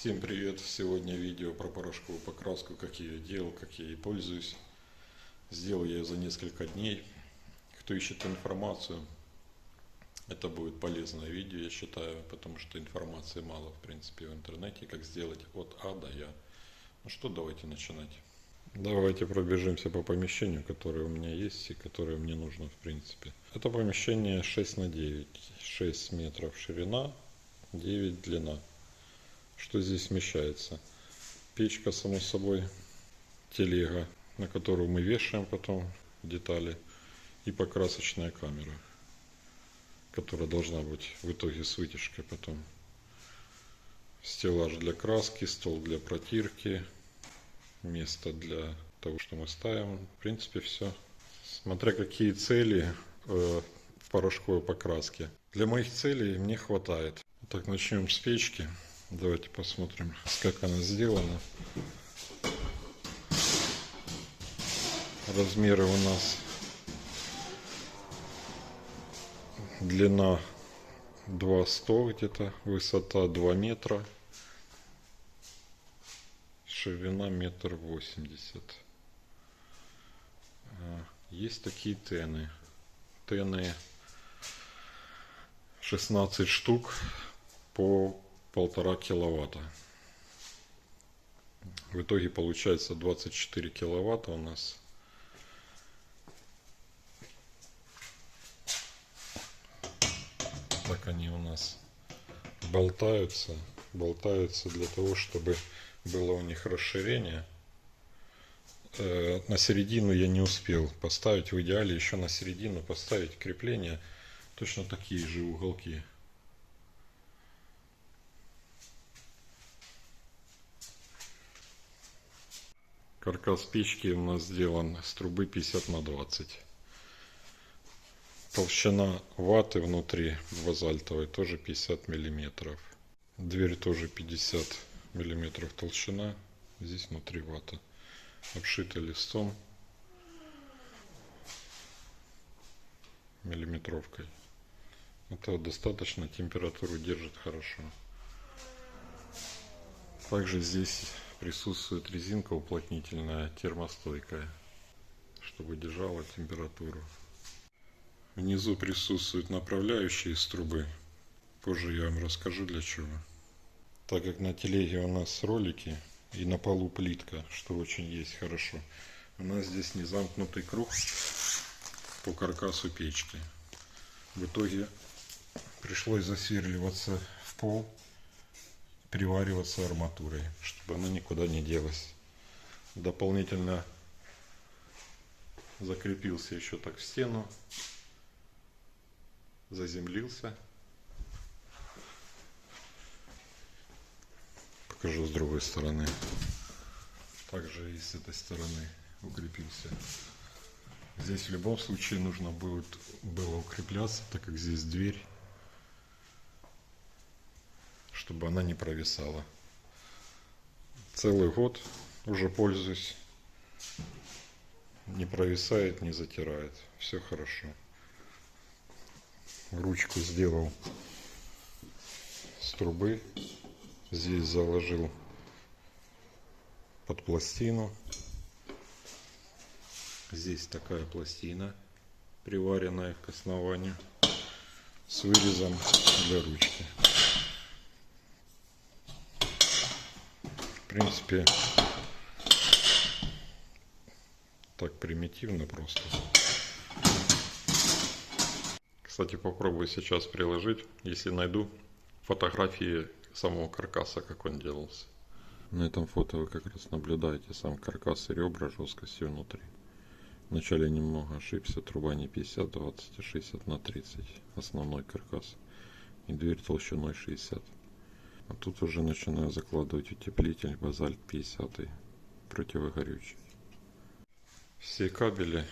Всем привет! Сегодня видео про порошковую покраску, как я ее делал, как я ей пользуюсь. Сделал я ее за несколько дней. Кто ищет информацию, это будет полезное видео, я считаю, потому что информации мало в принципе в интернете, как сделать от А до Я. Ну что, давайте начинать. Давайте пробежимся по помещению, которое у меня есть и которое мне нужно в принципе. Это помещение 6 на 9, 6 метров ширина, 9 длина. Что здесь вмещается? Печка, само собой, телега, на которую мы вешаем потом детали, и покрасочная камера, которая должна быть в итоге с вытяжкой потом. Стеллаж для краски, стол для протирки, место для того, что мы ставим. В принципе, все. Смотря какие цели в порошковой покраске. Для моих целей мне хватает. Так, начнем с печки. Давайте посмотрим, как она сделана. Размеры у нас: длина 2,100 где-то, высота 2 метра, ширина 1,80 м. Есть такие тены. Тены 16 штук по 1,5 киловатта. В итоге получается 24 киловатта у нас. Так они у нас болтаются для того, чтобы было у них расширение. На середину я не успел поставить, в идеале еще на середину поставить крепления, точно такие же уголки. Каркас печки у нас сделан с трубы 50 на 20. Толщина ваты внутри базальтовой тоже 50 миллиметров. Дверь тоже 50 миллиметров толщина. Здесь внутри вата. Обшита листом миллиметровкой. Этого достаточно, температуру держит хорошо. Также здесь присутствует резинка уплотнительная, термостойкая, чтобы держала температуру. Внизу присутствуют направляющие из трубы. Позже я вам расскажу для чего. Так как на телеге у нас ролики и на полу плитка, что очень есть хорошо, у нас здесь не замкнутый круг по каркасу печки. В итоге пришлось засверливаться в пол, привариваться арматурой, чтобы она никуда не делась. Дополнительно закрепился еще так в стену, заземлился. Покажу с другой стороны. Также и с этой стороны укрепился. Здесь в любом случае нужно было укрепляться, так как здесь дверь, чтобы она не провисала. Целый год уже пользуюсь. Не провисает, не затирает. Все хорошо. Ручку сделал с трубы. Здесь заложил под пластину. Здесь такая пластина, приваренная к основанию, с вырезом для ручки. В принципе, так примитивно просто. Кстати, попробую сейчас приложить, если найду фотографии самого каркаса, как он делался. На этом фото вы как раз наблюдаете сам каркас и ребра жесткостью внутри. Вначале немного ошибся, труба не 50-20, а 60 на 30, основной каркас, и дверь толщиной 60. А тут уже начинаю закладывать утеплитель базальт 50, противогорючий. Все кабели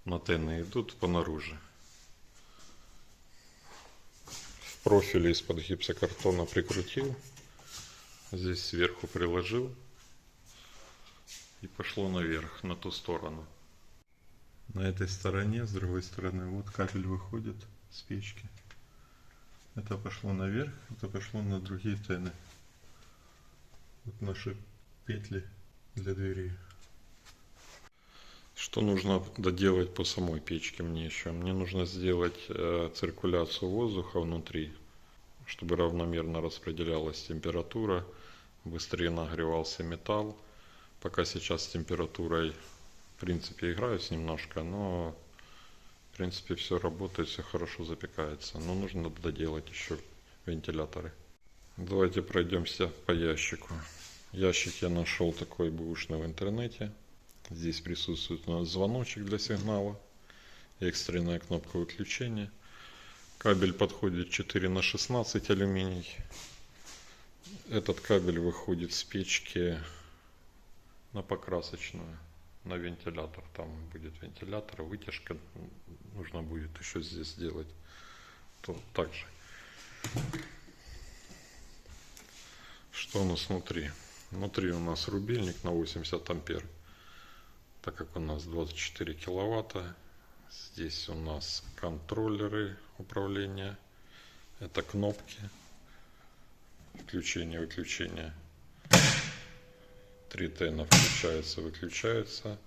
на тены идут понаружи. В профиле из-под гипсокартона прикрутил, здесь сверху приложил. И пошло наверх, на ту сторону. На этой стороне, с другой стороны, вот кабель выходит с печки. Это пошло наверх, это пошло на другие тены. Вот наши петли для двери. Что нужно доделать по самой печке мне еще? Мне нужно сделать циркуляцию воздуха внутри, чтобы равномерно распределялась температура, быстрее нагревался металл. Пока сейчас с температурой, в принципе, играюсь немножко, но, в принципе, все работает, все хорошо запекается. Но нужно доделать еще вентиляторы. Давайте пройдемся по ящику. Ящик я нашел такой бэушный в интернете. Здесь присутствует у нас звоночек для сигнала, экстренная кнопка выключения. Кабель подходит 4х16 алюминий. Этот кабель выходит с печки на покрасочную, на вентилятор. Там будет вентилятор, вытяжка. Нужно будет еще здесь сделать. То также. Что у нас внутри? Внутри у нас рубильник на 80 ампер. Так как у нас 24 киловатта. Здесь у нас контроллеры управления. Это кнопки включения-выключения. 3 тена включается-выключается.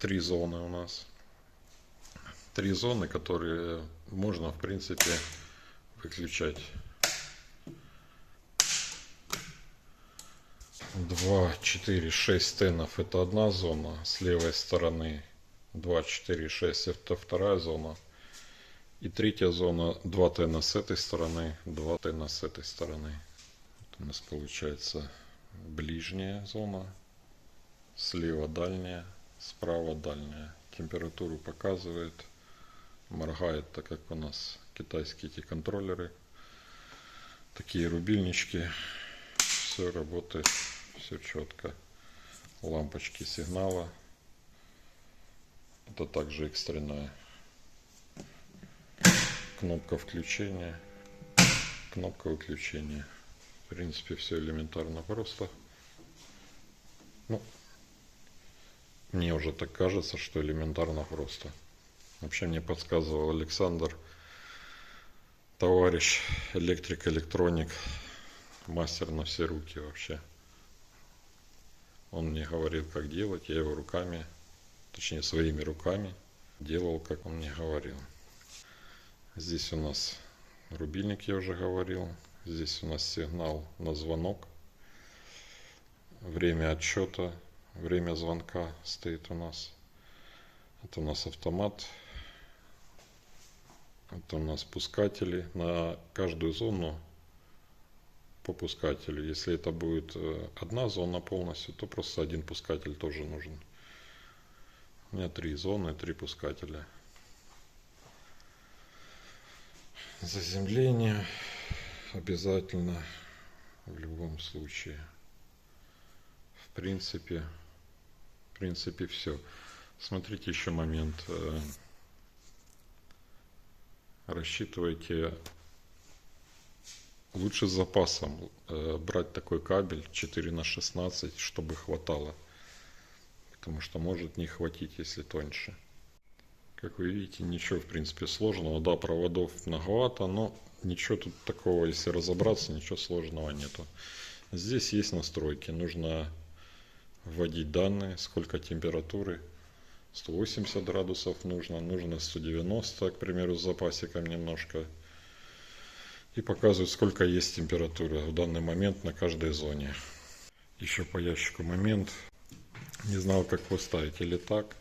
3 зоны у нас. 3 зоны, которые можно, в принципе, выключать. 2, 4, 6 тенов это одна зона, с левой стороны 2, 4, 6 это вторая зона. И третья зона 2 тена с этой стороны, 2 тена с этой стороны. Вот у нас получается ближняя зона, слева дальняя, справа дальняя. Температуру показывает, моргает, так как у нас китайские эти контроллеры. Такие рубильнички, все работает. Все четко. Лампочки сигнала. Это также экстренная. Кнопка включения. Кнопка выключения. В принципе, все элементарно просто. Ну, мне уже так кажется, что элементарно просто. Вообще мне подсказывал Александр, товарищ электрик-электроник, мастер на все руки вообще. Он мне говорил, как делать, я его руками, точнее своими руками делал, как он мне говорил. Здесь у нас рубильник, я уже говорил. Здесь у нас сигнал на звонок. Время отсчета, время звонка стоит у нас. Это у нас автомат. Это у нас пускатели. На каждую зону по пускателю. Если это будет одна зона полностью, то просто один пускатель тоже нужен. У меня 3 зоны, 3 пускателя. Заземление обязательно в любом случае. В принципе все. Смотрите еще момент. Рассчитывайте лучше с запасом брать такой кабель 4х16, чтобы хватало. Потому что может не хватить, если тоньше. Как вы видите, ничего в принципе сложного. Да, проводов многовато, но ничего тут такого, если разобраться, ничего сложного нету. Здесь есть настройки. Нужно вводить данные, сколько температуры. 180 градусов нужно 190, к примеру, с запасиком немножко. И показывает, сколько есть температура в данный момент на каждой зоне. Еще по ящику момент. Не знал, как поставить, или так.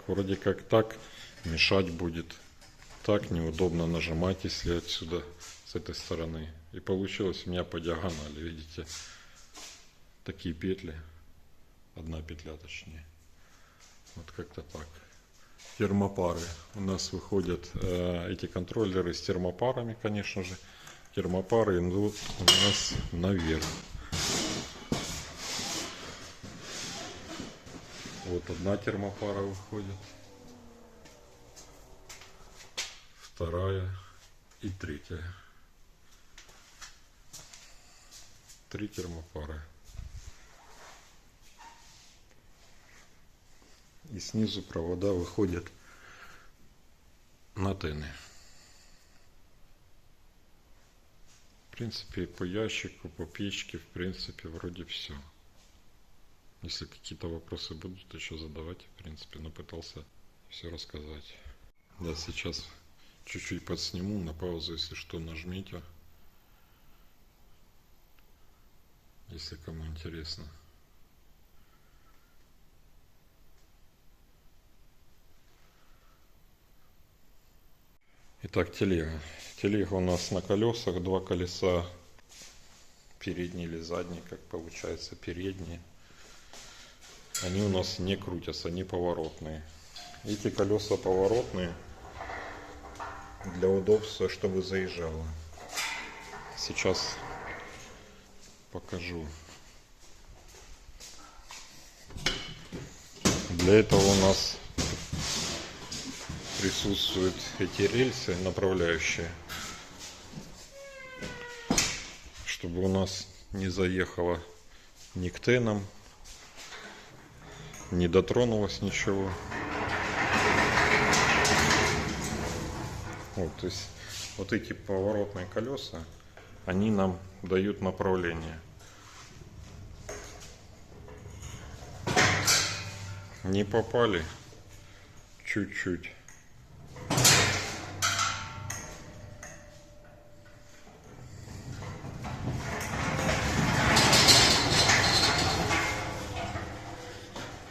Вроде как так мешать будет. Так неудобно нажимать, если отсюда, с этой стороны. И получилось у меня по диагонали, видите, такие петли. Одна петля точнее. Вот как-то так. Термопары. У нас выходят эти контроллеры с термопарами, конечно же. Термопары идут у нас наверх. Вот одна термопара выходит. Вторая и третья. 3 термопары. И снизу провода выходят на тены. В принципе, по ящику, по печке, в принципе, вроде все. Если какие-то вопросы будут, еще задавать, в принципе, но пытался все рассказать. Да, сейчас чуть-чуть подсниму, на паузу, если что, нажмите, если кому интересно. Итак, телега. Телега у нас на колесах, два колеса, передний или задний, как получается, передние. Они у нас не крутятся, они поворотные. Эти колеса поворотные для удобства, чтобы заезжало. Сейчас покажу. Для этого у нас присутствуют эти рельсы направляющие, чтобы у нас не заехало ни к тенам, не дотронулось ничего. Вот, то есть вот эти поворотные колеса, они нам дают направление. Не попали чуть-чуть.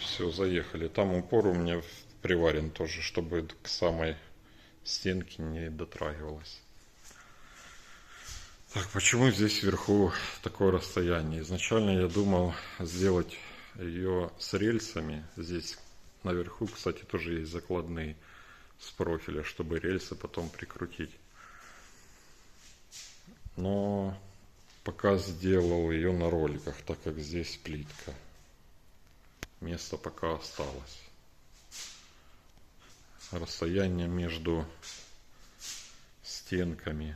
Все, заехали. Там упор у меня приварен тоже, чтобы к самой стенке не дотрагивалось. Так, почему здесь вверху такое расстояние? Изначально я думал сделать ее с рельсами. Здесь наверху, кстати, тоже есть закладные с профиля, чтобы рельсы потом прикрутить. Но пока сделал ее на роликах, так как здесь плитка. Место пока осталось. Расстояние между стенками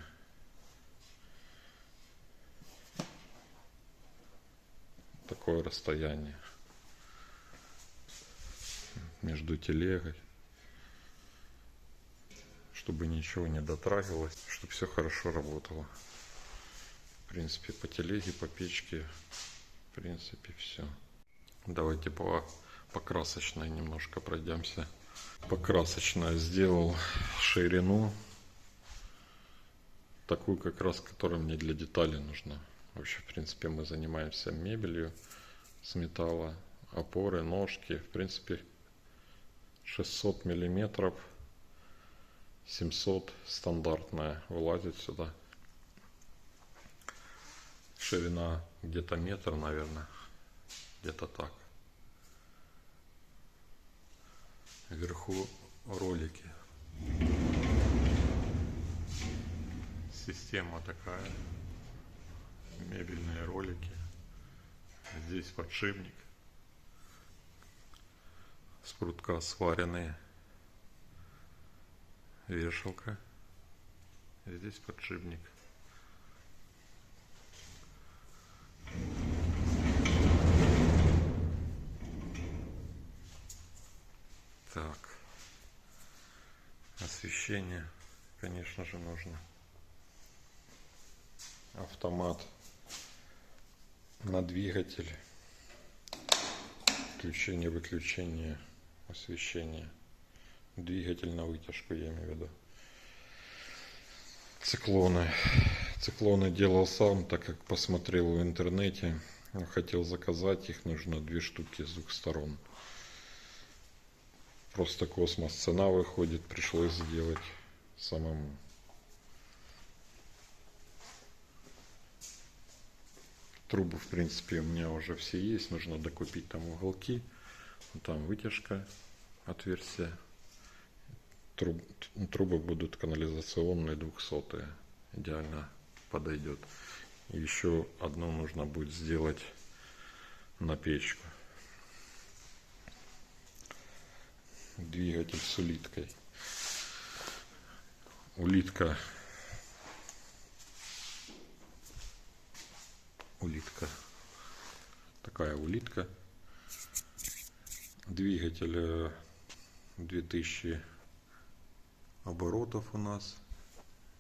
такое расстояние между телегой, чтобы ничего не дотрагивалось, чтобы все хорошо работало. В принципе, по телеге, по печке, в принципе, все. Давайте по красочной немножко пройдемся. По красочной сделал ширину такую, как раз, которая мне для деталей нужна. Вообще, в принципе, мы занимаемся мебелью с металла, опоры, ножки. В принципе, 600 миллиметров, 700 стандартная вылазит сюда. Ширина где-то метр, наверное, где-то так. Вверху ролики. Система такая. Мебельные ролики. Здесь подшипник. С прутка сваренные. Вешалка. Здесь подшипник. Так. Освещение, конечно же, нужно. Автомат на двигатель. Включение-выключение освещения. Двигатель на вытяжку, я имею в виду. Циклоны. Циклоны делал сам, так как посмотрел в интернете. Хотел заказать, их нужно 2 штуки с 2 сторон. Просто космос, цена выходит, пришлось сделать самому. Трубы, в принципе, у меня уже все есть, нужно докупить там уголки, там вытяжка, отверстие. Трубы будут канализационные 200-е, идеально подойдет. И еще одну нужно будет сделать на печку. Двигатель с улиткой. Улитка. Такая улитка. Двигатель 2000 оборотов у нас.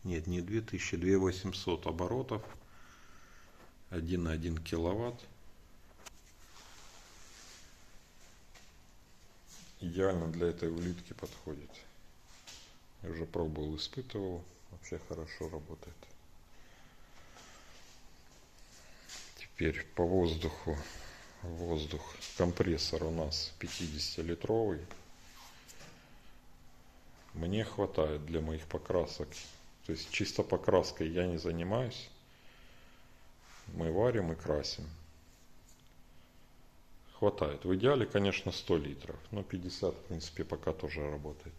Нет, не 2000, 2800 оборотов. 1,1 киловатт. Идеально для этой улитки подходит. Я уже пробовал, испытывал. Вообще хорошо работает. Теперь по воздуху. Воздух. Компрессор у нас 50-литровый. Мне хватает для моих покрасок. То есть чисто покраской я не занимаюсь. Мы варим и красим. Хватает. В идеале, конечно, 100 литров. Но 50, в принципе, пока тоже работает.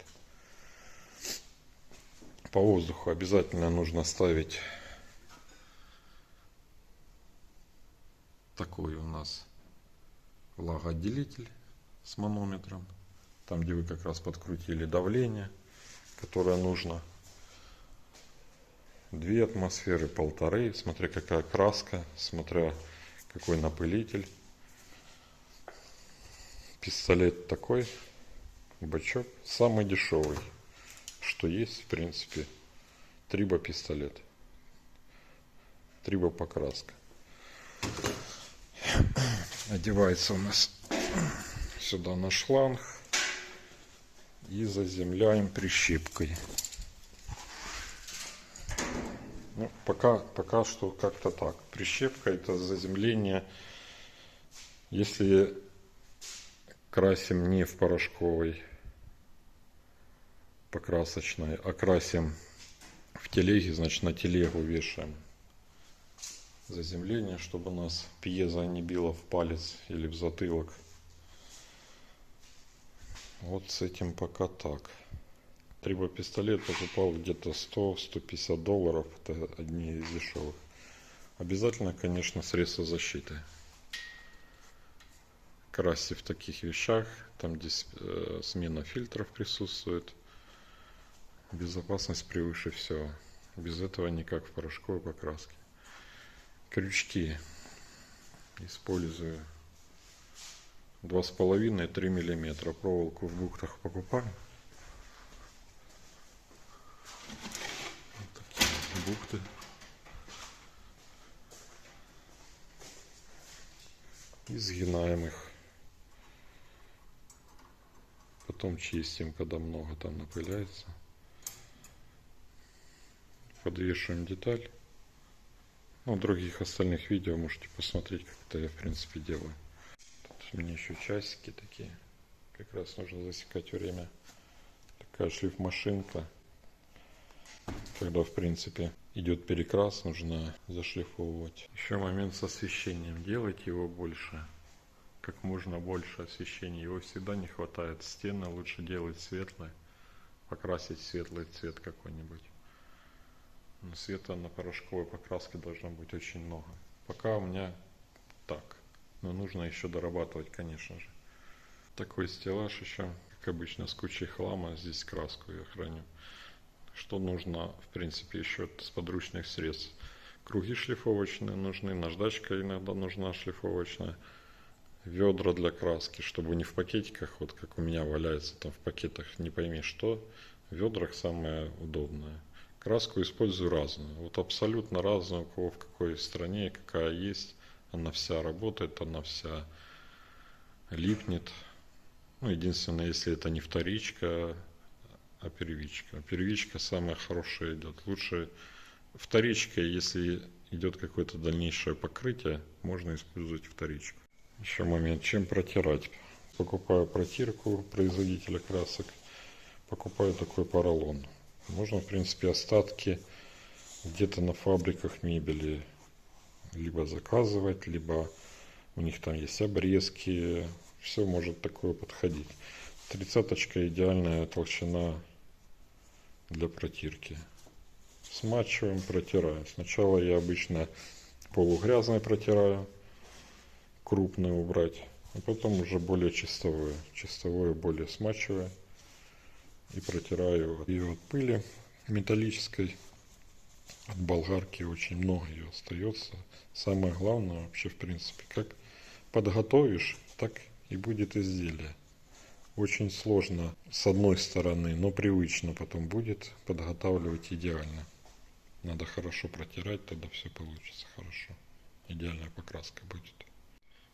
По воздуху обязательно нужно ставить такой у нас влагоотделитель с манометром. Там, где вы как раз подкрутили давление, которое нужно. 2 атмосферы, 1,5, смотря какая краска, смотря какой напылитель. Пистолет такой, бачок, самый дешевый, что есть, в принципе. Триба пистолет, триба покраска. Одевается у нас сюда на шланг и заземляем прищепкой. Ну, пока что как-то так. Прищепка — это заземление. Если красим не в порошковой покрасочной, а красим в телеге, значит на телегу вешаем заземление, чтобы нас пьезо не било в палец или в затылок. Вот с этим пока так. Трибопистолет покупал где-то $100-150. Это одни из дешевых. Обязательно, конечно, средства защиты. Красьте в таких вещах, там где смена фильтров присутствует. Безопасность превыше всего. Без этого никак в порошковой покраске. Крючки использую 2,5-3 мм. Проволоку в бухтах покупаю. Вот такие бухты. И сгинаем их. Потом чистим, когда много там напыляется. Подвешиваем деталь. Ну, других остальных видео можете посмотреть, как это я в принципе делаю. Тут у меня еще часики такие. Как раз нужно засекать время. Такая шлифмашинка. Когда в принципе идет перекрас, нужно зашлифовывать. Еще момент с освещением. Делайте его больше. Как можно больше освещения. Его всегда не хватает. Стены лучше делать светлые. Покрасить светлый цвет какой-нибудь. Но света на порошковой покраске должно быть очень много. Пока у меня так. Но нужно еще дорабатывать, конечно же. Такой стеллаж еще, как обычно, с кучей хлама. Здесь краску я храню. Что нужно, в принципе, еще с подручных средств. Круги шлифовочные нужны. Наждачка иногда нужна шлифовочная. Ведра для краски, чтобы не в пакетиках, вот как у меня валяется там в пакетах, не пойми что. В ведрах самое удобное. Краску использую разную. Вот абсолютно разную, у кого в какой стране, какая есть. Она вся работает, она вся липнет. Ну, единственное, если это не вторичка, а первичка. Первичка самая хорошая идет. Лучше вторичка, если идет какое-то дальнейшее покрытие, можно использовать вторичку. Еще момент, чем протирать. Покупаю протирку производителя красок. Покупаю такой поролон. Можно, в принципе, остатки где-то на фабриках мебели либо заказывать, либо у них там есть обрезки. Все может такое подходить. 30-очка идеальная толщина для протирки. Смачиваем, протираем. Сначала я обычно полугрязной протираю, крупную убрать, а потом уже более чистовое. Чистовое более смачиваю и протираю ее от пыли металлической. От болгарки очень много ее остается. Самое главное вообще, в принципе, как подготовишь, так и будет изделие. Очень сложно с одной стороны, но привычно потом будет подготавливать идеально. Надо хорошо протирать, тогда все получится хорошо. идеальная покраска будет.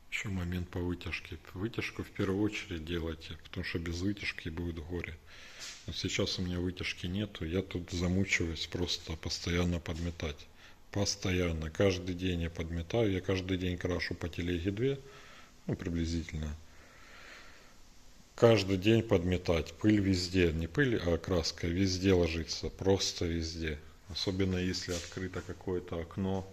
Еще момент по вытяжке. Вытяжку в первую очередь делайте, потому что без вытяжки будет горе. Вот сейчас у меня вытяжки нету, я тут замучиваюсь просто постоянно подметать. Постоянно, каждый день я подметаю, я каждый день крашу по телеге 2, ну приблизительно. Каждый день подметать, пыль везде, не пыль, а краска везде ложится, просто везде. Особенно если открыто какое-то окно,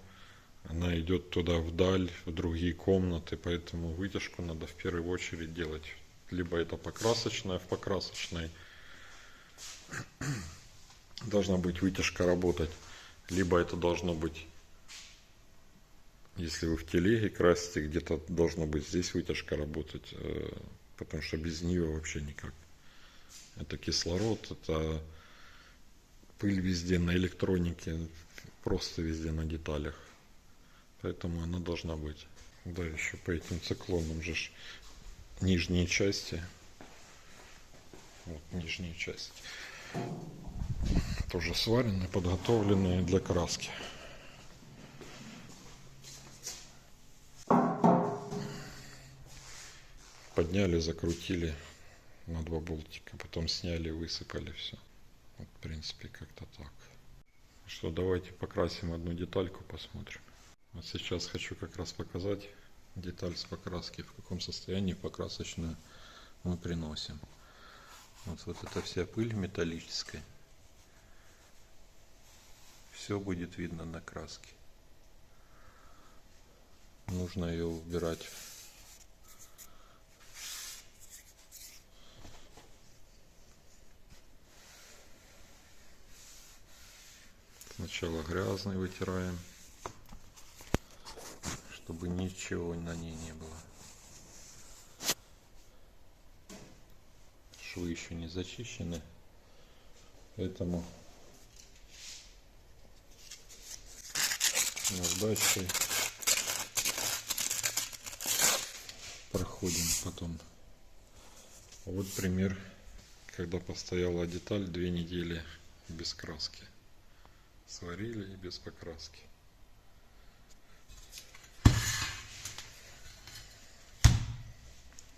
она идет туда вдаль, в другие комнаты, поэтому вытяжку надо в первую очередь делать. Либо это покрасочная, в покрасочной должна быть вытяжка работать, либо это должно быть, если вы в телеге красите, где-то должно быть здесь вытяжка работать, потому что без нее вообще никак. Это кислород, это пыль везде на электронике, просто везде на деталях. Поэтому она должна быть. Да, еще по этим циклонам же нижние части. Вот нижние части. Тоже сваренные, подготовленные для краски. Подняли, закрутили на 2 болтика, потом сняли, высыпали, все. Вот, в принципе, как-то так. Что, давайте покрасим одну детальку, посмотрим. Вот сейчас хочу как раз показать деталь с покраски, в каком состоянии покрасочную мы приносим. Вот эта вся пыль металлическая. Все будет видно на краске. Нужно ее убирать. Сначала грязный вытираем, чтобы ничего на ней не было. Швы еще не зачищены, поэтому наждачкой проходим потом. Вот пример, когда постояла деталь 2 недели без краски. Сварили и без покраски.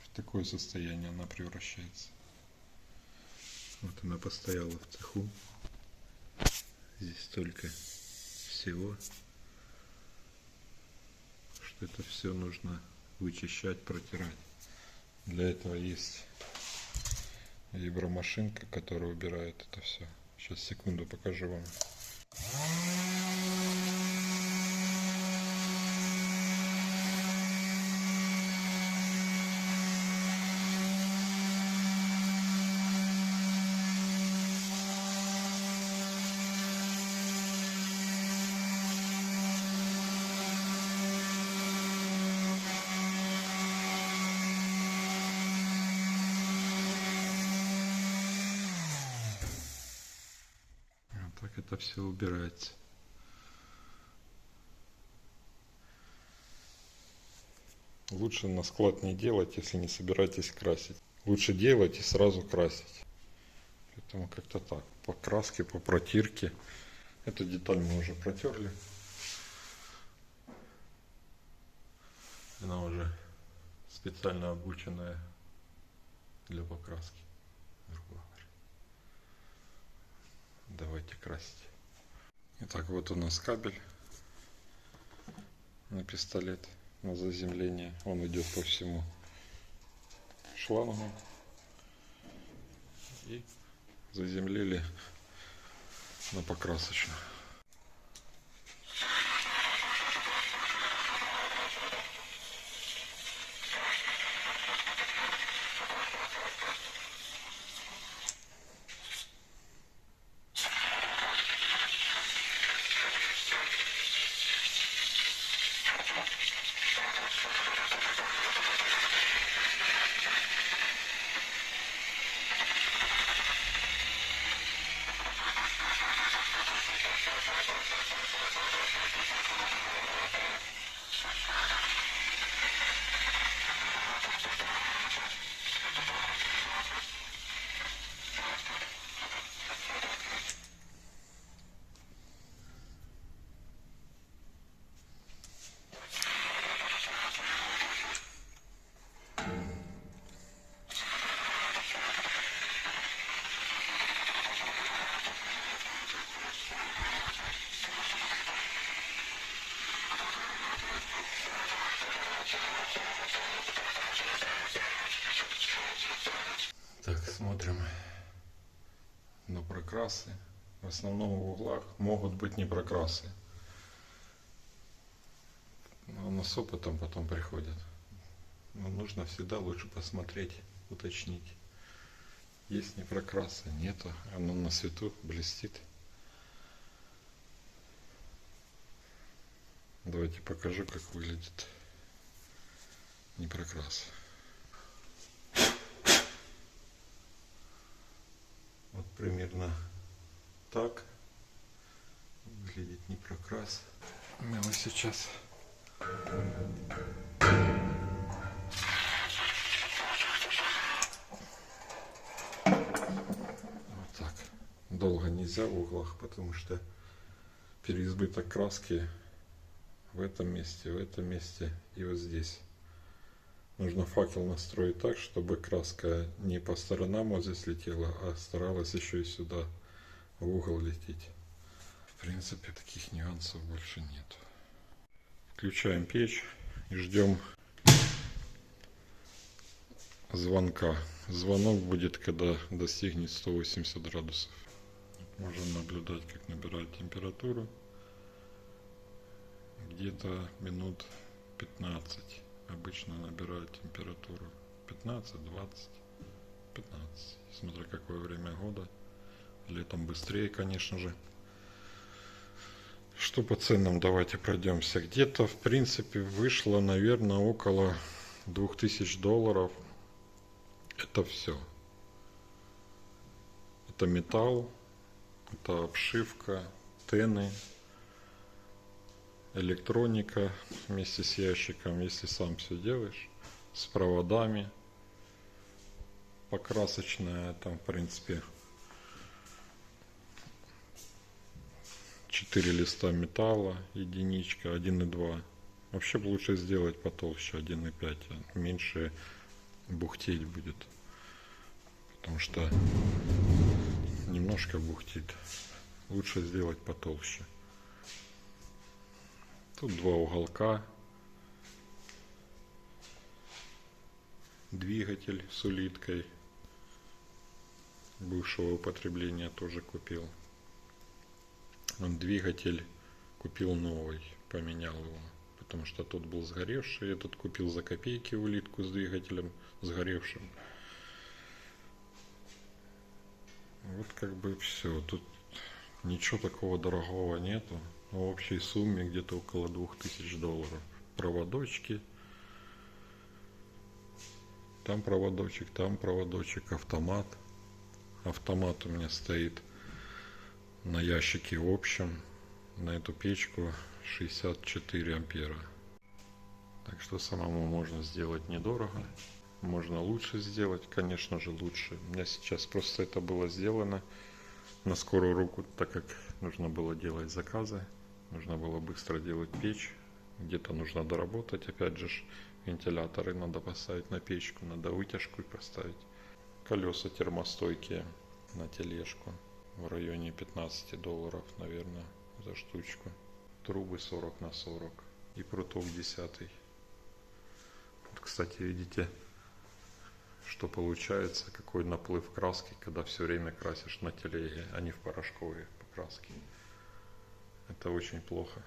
В такое состояние она превращается. Вот она постояла в цеху. Здесь столько всего, что это все нужно вычищать, протирать. Для этого есть вибромашинка, которая убирает это все. Сейчас, секунду, покажу вам. Так это все убирается. Лучше на склад не делать, если не собираетесь красить. Лучше делать и сразу красить. Поэтому как-то так. По краске, по протирке. Эту деталь мы уже протерли. Она уже специально обученная для покраски. Давайте красить. Итак, вот у нас кабель на пистолет, на заземление. Он идет по всему шлангу. И заземлили на покрасочную. Так, смотрим на прокрасы. В основном в углах могут быть не прокрасы. Но с опытом потом приходят. Но нужно всегда лучше посмотреть, уточнить. Есть не прокрасы, нету. Оно на свету блестит. Давайте покажу, как выглядит непрокрас. Вот примерно так выглядит непрокрас. Мы его сейчас вот так. Долго нельзя в углах, потому что переизбыток краски в этом месте и вот здесь. Нужно факел настроить так, чтобы краска не по сторонам вот здесь летела, а старалась еще и сюда в угол лететь. В принципе, таких нюансов больше нет. Включаем печь и ждем звонка. Звонок будет, когда достигнет 180 градусов. Можем наблюдать, как набирает температуру. Где-то минут 15 обычно набирает температуру. 15, 20, 15. Смотря какое время года. Летом быстрее, конечно же. Что по ценам, давайте пройдемся. Где-то, в принципе, вышло, наверное, около $2000. Это все. Это металл, это обшивка, тены, электроника вместе с ящиком, если сам все делаешь, с проводами. Покрасочная, там, в принципе, 4 листа металла, единичка, 1,2. Вообще лучше сделать потолще, 1,5, меньше бухтеть будет, потому что немножко бухтит. Лучше сделать потолще. Тут два уголка, двигатель с улиткой бывшего употребления тоже купил. Двигатель купил новый, поменял его, потому что тот был сгоревший, этот купил за копейки улитку с двигателем сгоревшим. Вот как бы все. Тут ничего такого дорогого нету. В общей сумме где-то около $2000. Проводочки. Там проводочек, автомат. Автомат у меня стоит на ящике общем. На эту печку 64 ампера. Так что самому можно сделать недорого. Можно лучше сделать, конечно же лучше. У меня сейчас просто это было сделано на скорую руку, так как нужно было делать заказы. Нужно было быстро делать печь. Где-то нужно доработать. Опять же, вентиляторы надо поставить на печку. Надо вытяжку поставить. Колеса термостойкие на тележку. В районе $15, наверное, за штучку. Трубы 40 на 40. И пруток 10. Вот, кстати, видите, что получается, какой наплыв краски, когда все время красишь на телеге, а не в порошковой покраске. Это очень плохо.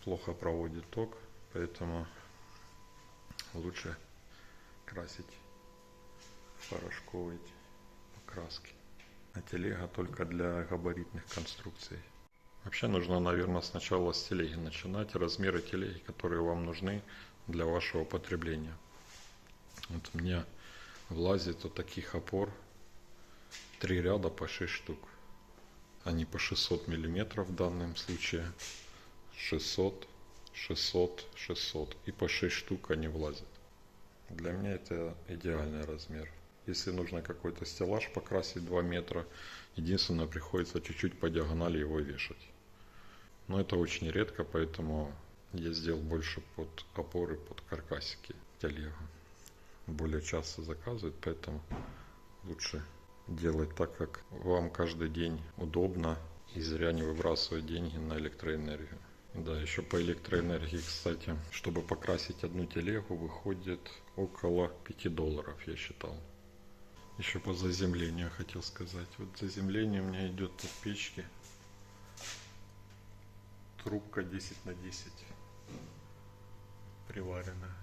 Плохо проводит ток, поэтому лучше красить в порошковой покраске. А телега только для габаритных конструкций. Вообще нужно, наверное, сначала с телеги начинать. Размеры телеги, которые вам нужны для вашего потребления. Вот у меня влазит от таких опор 3 ряда по 6 штук. Они по 600 миллиметров в данном случае. 600, 600, 600. И по 6 штук они влазят. Для меня это идеальный размер. Если нужно какой-то стеллаж покрасить 2 метра, единственное, приходится чуть-чуть по диагонали его вешать. Но это очень редко, поэтому я сделал больше под опоры, под каркасики телегу. Более часто заказывают, поэтому лучше делать так, как вам каждый день удобно, и зря не выбрасывать деньги на электроэнергию. Да, еще по электроэнергии, кстати, чтобы покрасить одну телегу, выходит около $5, я считал. Еще по заземлению хотел сказать. Вот заземление у меня идет от печки. Трубка 10 на 10 приваренная.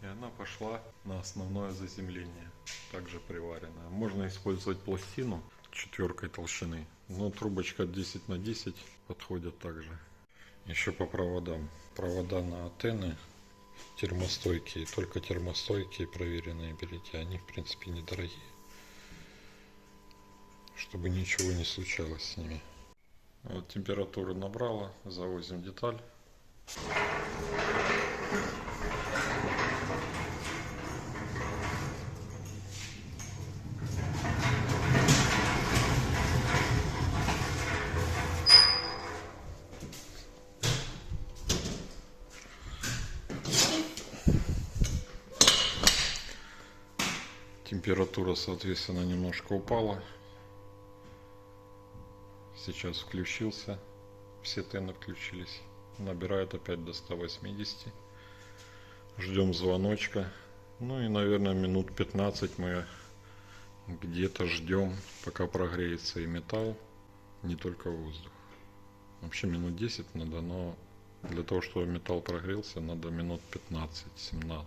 И она пошла на основное заземление. Также приваренная. Можно использовать пластину 4 толщины. Но трубочка 10 на 10 подходит также. Еще по проводам. Провода на антенны термостойкие. Только термостойкие проверенные берите. Они в принципе недорогие. Чтобы ничего не случалось с ними. Вот температуру набрала, завозим деталь. Температура, соответственно, немножко упала. Сейчас включился, все тены включились, набирает опять до 180. Ждем звоночка. Ну и, наверное, минут 15 мы где-то ждем, пока прогреется и металл, не только воздух. Вообще минут 10 надо, но для того, чтобы металл прогрелся, надо минут 15-17.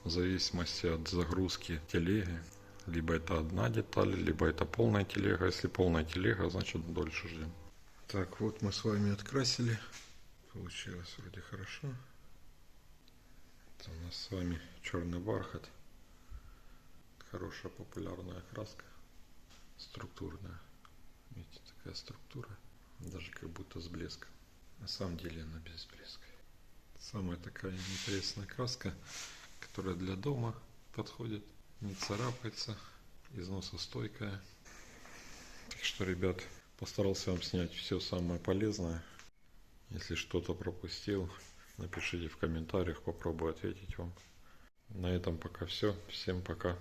В зависимости от загрузки телеги. Либо это одна деталь, либо это полная телега. Если полная телега, значит дольше ждем. Так, вот мы с вами открасили. Получилось вроде хорошо. Это у нас с вами черный бархат. Хорошая популярная краска. Структурная. Видите, такая структура. Даже как будто с блеском. На самом деле она без блеска. Самая такая интересная краска, которая для дома подходит. Не царапается, износостойкая. Так что, ребят, постарался вам снять все самое полезное. Если что-то пропустил, напишите в комментариях, попробую ответить вам. На этом пока все. Всем пока.